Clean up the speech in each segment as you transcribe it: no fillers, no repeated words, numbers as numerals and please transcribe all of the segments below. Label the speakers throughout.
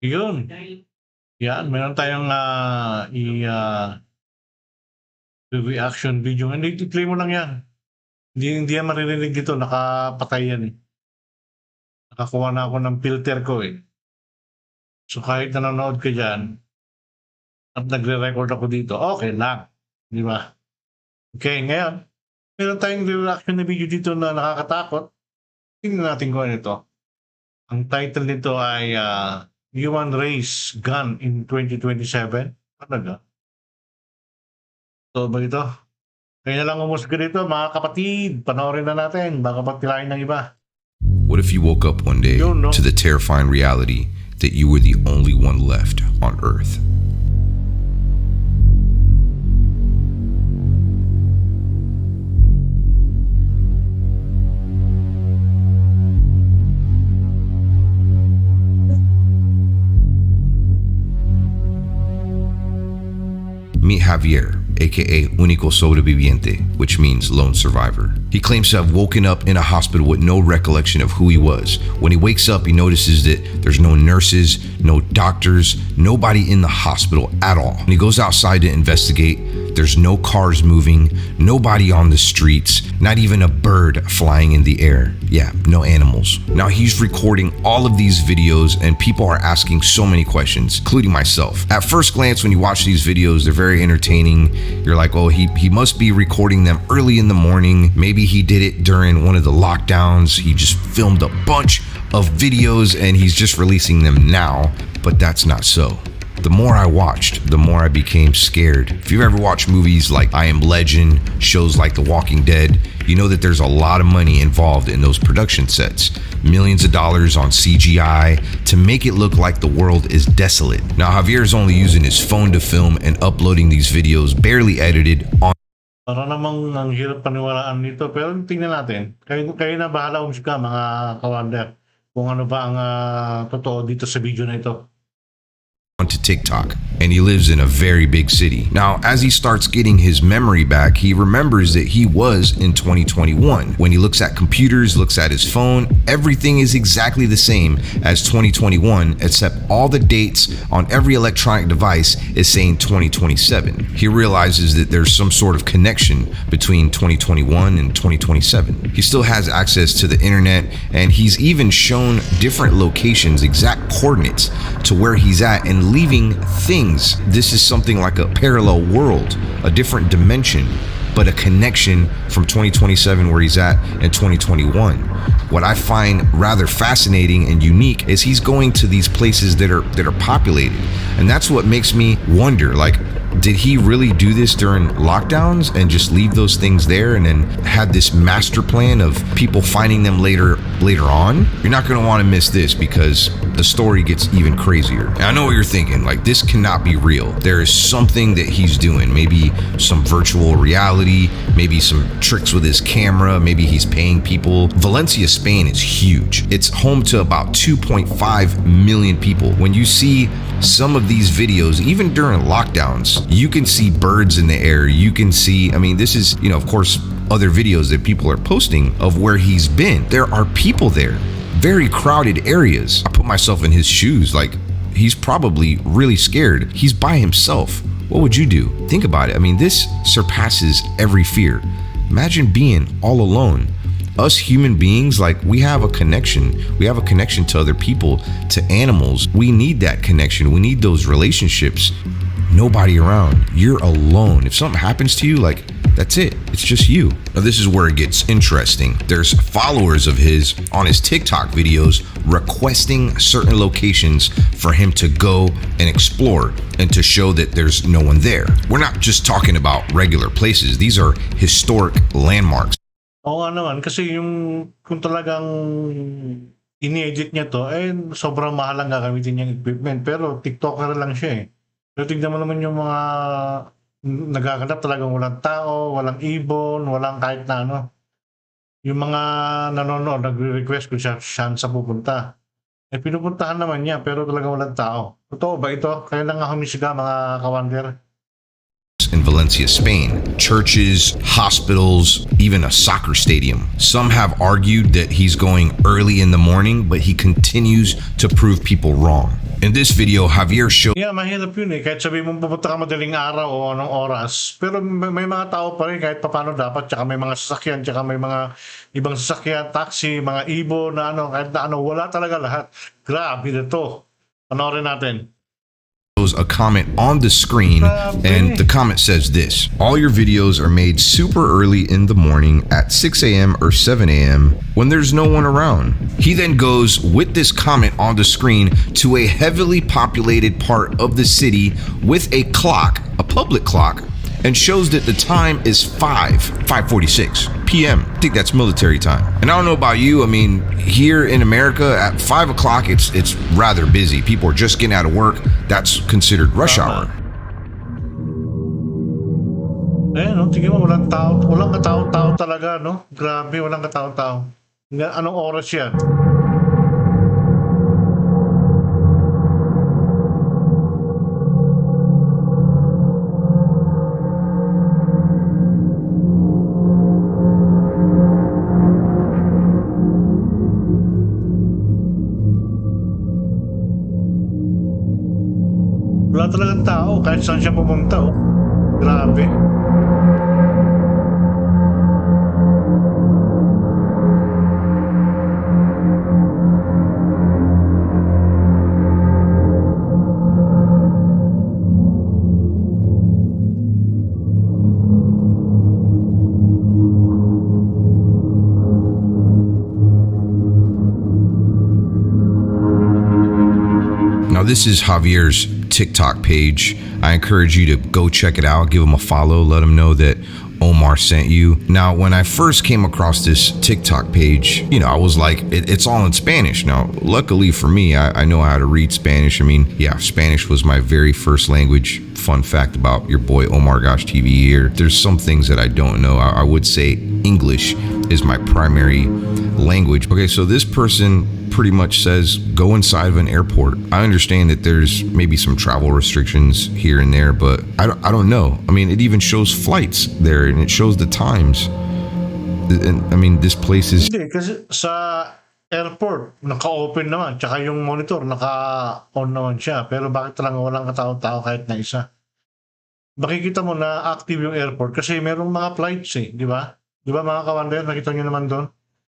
Speaker 1: Yun. Yan, meron tayong reaction video. Hindi, i-play mo lang yan. Hindi yan maririnig dito. Nakapatay yan eh. Nakakuha na ako ng filter ko eh. So kahit nanonood ka dyan at nagre-record ako dito, okay lang. Di ba? Okay, ngayon, meron tayong reaction na video dito na nakakatakot. Tingnan natin kung ano ito. Ang title nito ay Human Race Gone in 2027. Talaga? So ba ito? Kaya na lang umusga dito, mga kapatid. Panoorin na natin. Baka pagtilayin ng iba.
Speaker 2: What if you woke up one day to the terrifying reality that you were the only one left on Earth? Meet Javier, aka Único Sobreviviente, which means lone survivor. He claims to have woken up in a hospital with no recollection of who he was. When he wakes up, he notices that there's no nurses, no doctors, nobody in the hospital at all. When he goes outside to investigate, there's no cars moving, nobody on the streets, not even a bird flying in the air. Yeah, no animals. Now he's recording all of these videos and people are asking so many questions, including myself. At first glance, when you watch these videos, they're very entertaining. You're like, oh, he must be recording them early in the morning. Maybe he did it during one of the lockdowns. He just filmed a bunch of videos and he's just releasing them now, but that's not so. The more I watched, the more I became scared. If you've ever watched movies like I Am Legend, shows like The Walking Dead, you know that there's a lot of money involved in those production sets. Millions of dollars on CGI to make it look like the world is desolate. Now Javier is only using his phone to film and uploading these videos barely edited on.
Speaker 1: Para namang ang hirap paniwalaan nito. Pero tingnan natin. Kayo na bahala umusga mga kawander. Kung ano ba ang totoo dito sa video na ito.
Speaker 2: To TikTok, and he lives in a very big city. Now, as he starts getting his memory back, he remembers that he was in 2021. When he looks at computers, looks at his phone, everything is exactly the same as 2021, except all the dates on every electronic device is saying 2027. He realizes that there's some sort of connection between 2021 and 2027. He still has access to the internet, and he's even shown different locations, exact coordinates to where he's at, and leaving things. This is something like a parallel world, a different dimension, but a connection from 2027 where he's at and 2021. What I find rather fascinating and unique is he's going to these places that are populated. And that's what makes me wonder, like, did he really do this during lockdowns and just leave those things there and then had this master plan of people finding them later on? You're not going to want to miss this because the story gets even crazier. And I know what you're thinking, like, this cannot be real. There is something that he's doing, maybe some virtual reality, maybe some tricks with his camera, maybe he's paying people. Valencia, Spain is huge. It's home to about 2.5 million people. When you see some of these videos, even during lockdowns, you can see birds in the air. You can see, I mean, this is, of course, other videos that people are posting of where he's been. There are people there, very crowded areas. I put myself in his shoes, like, he's probably really scared. He's by himself. What would you do? Think about it. I mean, this surpasses every fear. Imagine being all alone. Us human beings, like, we have a connection. We have a connection to other people, to animals. We need that connection. We need those relationships. Nobody around. You're alone. If something happens to you, like, that's it. It's just you. Now, this is where it gets interesting. There's followers of his on his TikTok videos requesting certain locations for him to go and explore and to show that there's no one there. We're not just talking about regular places. These are historic landmarks.
Speaker 1: Oo nga naman, kasi kung talagang ini-edit niya to, sobrang mahal ang gagamitin niyang equipment. Pero TikToker lang siya eh. Pero tignan mo naman yung mga nagaganap talagang walang tao, walang ibon, walang kahit na ano. Yung mga nanonood, nagre-request kung saan sa pupunta. Pinupuntahan naman niya, pero talagang walang tao. Totoo ba ito? Kaya lang nga humisiga, mga kawander.
Speaker 2: in Valencia, Spain, churches, hospitals, even a soccer stadium. Some have argued that he's going early in the morning, but he continues to prove people wrong. In this video, Javier shows
Speaker 1: Yeah, mahirap yun eh. Kahit sabihin mong pupunta ka madaling araw o anong oras. Pero may mga tao pa rin kahit papaano dapat. Tsaka may mga sasakyan, tsaka may mga ibang sasakyan, taxi, mga ibo na ano, kahit na ano, wala talaga lahat. Grabe na to. Panoorin natin.
Speaker 2: a comment on the screen, and the comment says this: all your videos are made super early in the morning at 6 a.m. or 7 a.m. when there's no one around. He then goes with this comment on the screen to a heavily populated part of the city with a clock, a public clock, and shows that the time is 5:46 p.m. I think that's military time. And I don't know about you, I mean, here in America at 5 o'clock, it's rather busy. People are just getting out of work. That's considered rush hour.
Speaker 1: No? Tingin mo, walang tao. Walang katao-tao talaga, no? Grabe, walang katao-tao. Anong oras yan? Wala talagang tao kahit saan siya pumunta. Oh. Grabe.
Speaker 2: Now, this is Javier's TikTok page. I encourage you to go check it out, give him a follow, let him know that Omar sent you. Now, when I first came across this TikTok page, I was like, it's all in Spanish. Now, luckily for me, I know how to read Spanish. I mean, yeah, Spanish was my very first language. Fun fact about your boy OmarGoshTV here. There's some things that I don't know. I would say English is my primary language. Okay, so this person pretty much says go inside of an airport. I understand that there's maybe some travel restrictions here and there, but I don't know. I mean, it even shows flights there and it shows the times. And I mean, this place is...
Speaker 1: Hindi, kasi sa airport, naka-open naman. Tsaka yung monitor, naka-on naman siya. Pero bakit lang walang katao-tao kahit na isa? Makikita mo na active yung airport kasi merong mga flights eh, di ba? Di ba mga kawander, nakita nyo naman doon?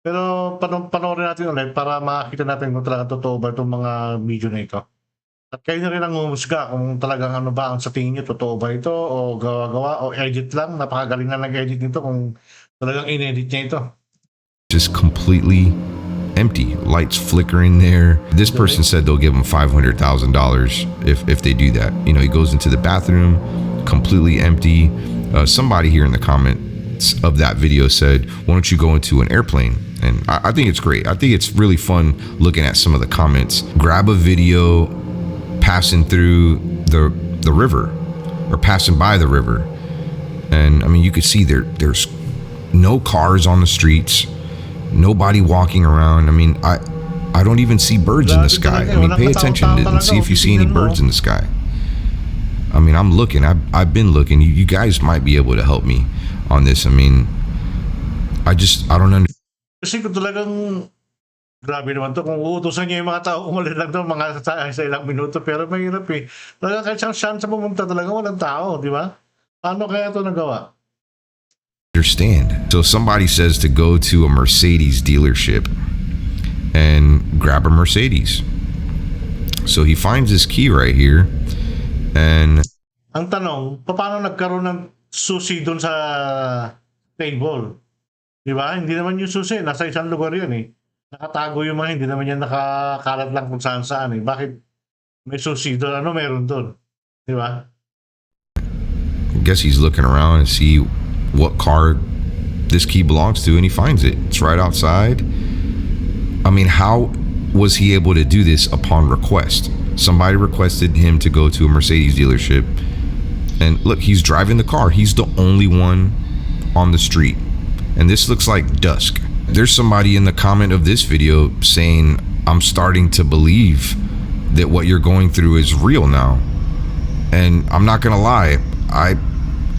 Speaker 1: Pero panoorin natin ulit para makita natin kung talaga totoo ba itong mga video na ito. At kayo na rin ang humusga kung talagang ano ba ang sa tingin nyo, totoo ba ito o gawa-gawa o edit lang. Napakagaling na nag-edit nito kung talagang in-edit niya ito.
Speaker 2: Just completely empty. Lights flickering there. This person said they'll give him $500,000 if they do that. He goes into the bathroom, completely empty. Somebody here in the comments of that video said, why don't you go into an airplane? And I think it's great. I think it's really fun looking at some of the comments. Grab a video passing through the river or passing by the river. And I mean, you could see there's no cars on the streets, nobody walking around. I mean, I don't even see birds in the sky. I mean, pay attention and see if you see any birds in the sky. I mean, I'm looking, I've been looking. You guys might be able to help me on this. I mean, I don't understand.
Speaker 1: Kasi kung talagang grabe naman to kung uutusan niya yung mga tao umalis lang doon mga sa ilang minuto, pero mahirap eh. Talaga kahit saan sa pumunta talaga walang tao, di ba? Paano kaya ito nagawa?
Speaker 2: Understand. So somebody says to go to a Mercedes dealership and grab a Mercedes. So he finds this key right here, and
Speaker 1: ang tanong, paano nagkaroon ng susi doon sa table? Di ba? Hindi naman yung susi, nasa isang lugar yun eh. Nakatago yung mga, hindi naman yan nakakalat lang kung saan-saan eh. Bakit may susi doon? Ano meron doon? Di ba?
Speaker 2: I guess he's looking around and see what car this key belongs to, and he finds it. It's right outside. I mean, how was he able to do this upon request? Somebody requested him to go to a Mercedes dealership, and look, he's driving the car. He's the only one on the street. And this looks like dusk. There's somebody in the comment of this video saying, I'm starting to believe that what you're going through is real now. And I'm not gonna lie,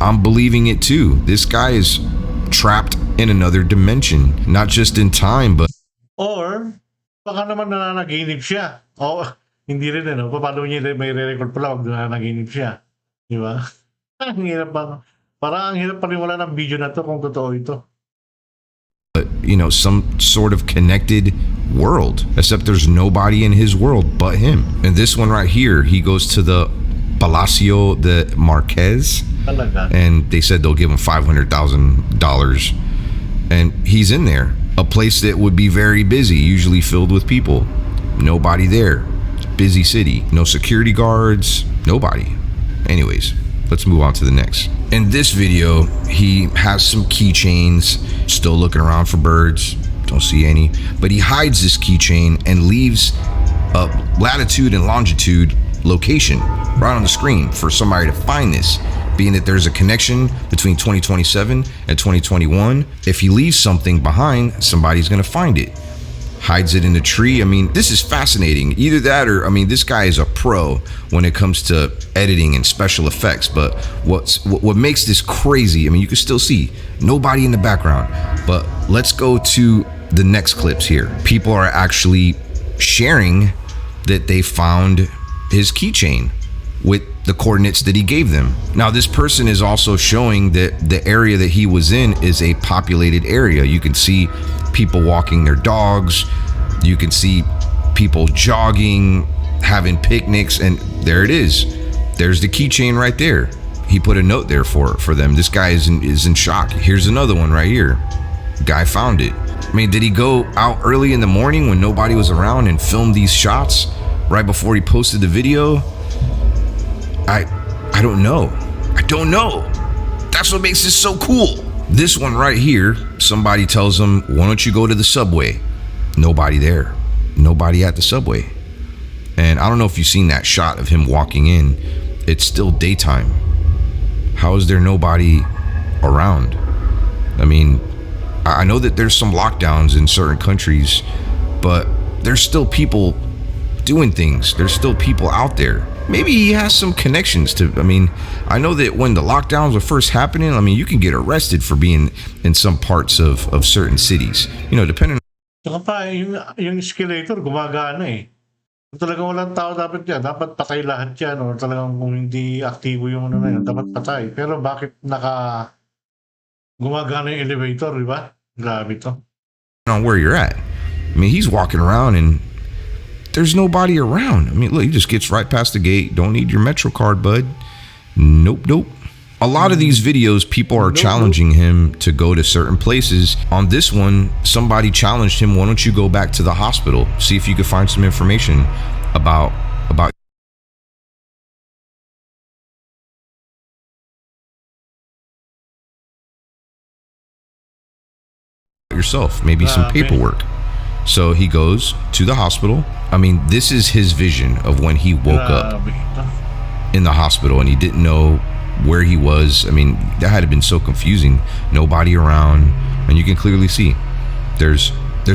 Speaker 2: I'm believing it too. This guy is trapped in another dimension, not just in time, but
Speaker 1: Or baka naman nananaginip siya. O hindi rin ano, paano niya may re-record pala 'pag nananaginip siya, 'di ba? Ang hirap pa parang ang hirap paniwalaan ng video na 'to kung totoo ito.
Speaker 2: you know, some sort of connected world, except there's nobody in his world but him. And this one right here, he goes to the Palacio de Marquez,
Speaker 1: Talaga.
Speaker 2: and they said they'll give him $500,000, and he's in there, a place that would be very busy, usually filled with people. Nobody there. Busy city. No security guards. Nobody. Anyways, let's move on to the next. In this video, he has some keychains, still looking around for birds. Don't see any, but he hides this keychain and leaves a latitude and longitude location right on the screen for somebody to find this, being that there's a connection between 2027 and 2021. If he leaves something behind, somebody's gonna find it. Hides it in the tree. I mean, this is fascinating. Either that or, I mean, this guy is a pro when it comes to editing and special effects. But what makes this crazy, I mean, you can still see nobody in the background. But let's go to the next clips here. People are actually sharing that they found his keychain with the coordinates that he gave them. Now, this person is also showing that the area that he was in is a populated area. You can see people walking their dogs. You can see people jogging, having picnics, and there it is. There's the keychain right there. He put a note there for them. This guy is in shock. Here's another one right here. Guy found it. I mean, did he go out early in the morning when nobody was around and film these shots right before he posted the video? I don't know. I don't know. That's what makes this so cool. This one right here, somebody tells him, why don't you go to the subway? Nobody there. Nobody at the subway. And I don't know if you've seen that shot of him walking in. It's still daytime. How is there nobody around? I mean, I know that there's some lockdowns in certain countries, but there's still people doing things. There's still people out there. Maybe he has some connections to, I mean, I know that when the lockdowns were first happening, I mean, you can get arrested for being in some parts of certain cities, you know, depending.
Speaker 1: Saka pa, yung escalator gumagana eh. Kung talagang walang tao dapat yan, dapat patay lahat yan, or talagang kung hindi aktibo yung ano na yun, dapat patay. Pero bakit gumagana yung elevator, di ba? Grabe to.
Speaker 2: On where you're at. I mean, he's walking around and there's nobody around. I mean, look, he just gets right past the gate. Don't need your Metro card, bud. Nope. A lot of these videos, people are challenging him to go to certain places. On this one, somebody challenged him, why don't you go back to the hospital? See if you could find some information about yourself, maybe some paperwork. So he goes to the hospital. I mean, this is his vision of when he woke up in the hospital and he didn't know where he was. I mean, that had been so confusing. Nobody around, and you can clearly see there's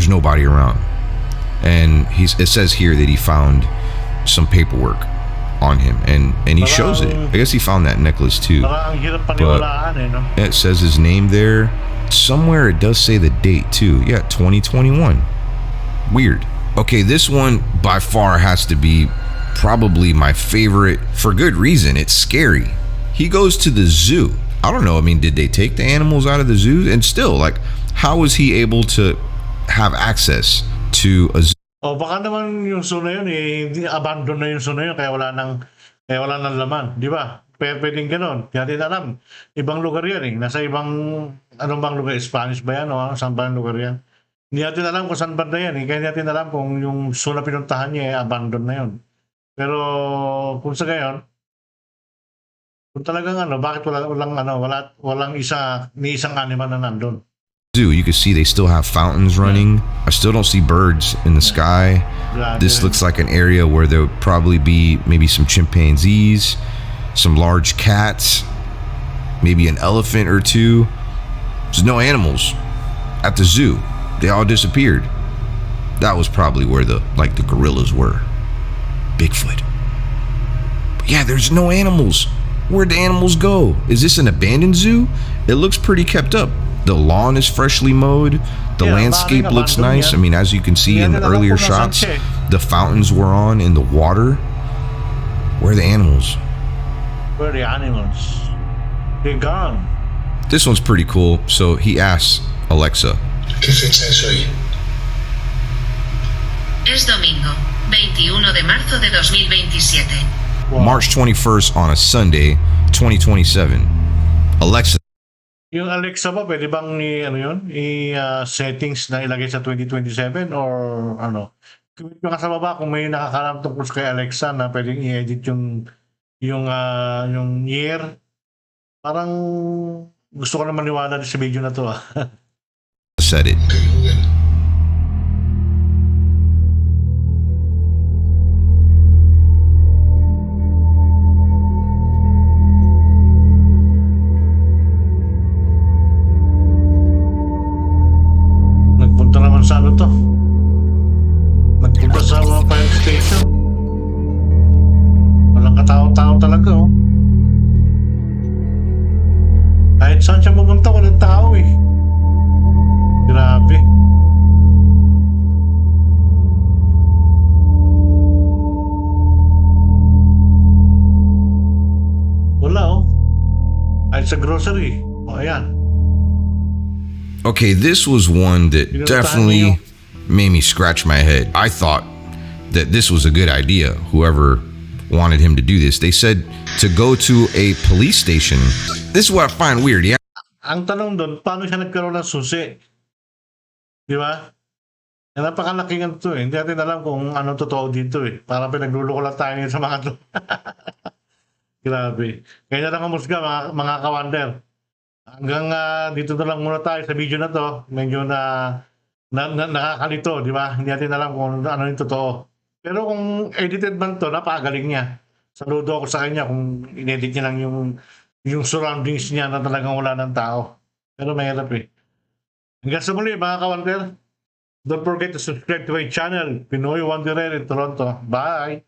Speaker 2: nobody around. And it says here that he found some paperwork on him, and he shows it. I guess he found that necklace too. But it says his name there. Somewhere it does say the date too. Yeah, 2021. Weird. Okay, this one by far has to be probably my favorite for good reason. It's scary. He goes to the zoo. I don't know. I mean, did they take the animals out of the zoo? And still, like, how was he able to have access to a zoo?
Speaker 1: O baka naman yung zoo na yun hindi abandon na yung zoo na yun kaya wala nang laman, di ba? Pwedeng gano'n. Kaya natin alam. Ibang lugar yan eh. Nasa ibang anong bang lugar? Spanish ba yan? O saan ba ang lugar yan? Hindi natin alam kung saan banda yan eh. Kaya natin alam kung yung zoo na pinuntahan niya abandon na yun. Pero kung sa gayon, kung talagang bakit walang isang animal na nandun.
Speaker 2: Zoo, you can see they still have fountains running. I still don't see birds in the sky. This looks like an area where there would probably be maybe some chimpanzees, some large cats, maybe an elephant or two. There's no animals at the zoo. They all disappeared. That was probably where the gorillas were. Bigfoot. But yeah, there's no animals. Where'd the animals go? Is this an abandoned zoo? It looks pretty kept up. The lawn is freshly mowed. The
Speaker 1: Yeah,
Speaker 2: landscape
Speaker 1: maaaring
Speaker 2: looks
Speaker 1: abandoned
Speaker 2: nice. I
Speaker 1: yan.
Speaker 2: mean, as you can see
Speaker 1: Hindi
Speaker 2: in the
Speaker 1: natin alam
Speaker 2: earlier
Speaker 1: kung nasaan
Speaker 2: shots,
Speaker 1: siya eh.
Speaker 2: the fountains were on in the water. Where are the animals?
Speaker 1: Where are the animals? They're gone.
Speaker 2: This one's pretty cool. So he asks Alexa,
Speaker 3: ¿Qué fecha es hoy?
Speaker 4: Es domingo, 21 de marzo de 2027.
Speaker 1: Wow.
Speaker 2: March 21st on a Sunday, 2027. Alexa,
Speaker 1: Yung Alexa ba, pwede bang ano yun? Settings na ilagay sa 2027 or ano? Comment nyo nga sa baba kung may nakakalam tungkol kay Alexa na pwedeng i-edit yung year. Parang gusto ko na maniwala sa video na to
Speaker 2: said it.
Speaker 3: Que Google.
Speaker 1: Nagpunta naman sa ano to. Nagpunta sa mga fire station. Walang katao-tao talaga Kahit saan siya pumunta, walang tao Grabe. Wala Kahit sa grocery. Ayan.
Speaker 2: Okay, this was one that definitely made me scratch my head. I thought that this was a good idea, whoever wanted him to do this. They said to go to a police station. This is what I find weird. Yeah,
Speaker 1: Ang tanong doon, paano siya nagkaroon ng susi? Di ba? Napakalaking ano to Hindi natin alam kung ano totoo dito Parang pinagluloko lang tayo sa mga to. Grabe. Kaya lang umusga mga kawander. Hanggang dito na lang muna tayo sa video na to. Medyo nakakalito, di ba? Hindi natin alam kung ano yung totoo. Pero kung edited man to, napakagaling niya. Saludo ako sa kanya kung inedit niya lang yung surroundings niya na talagang wala ng tao. Pero mahirap Hanggang sa muli mga kawander. Don't forget to subscribe to my channel, Pinoy Wanderer in Toronto. Bye!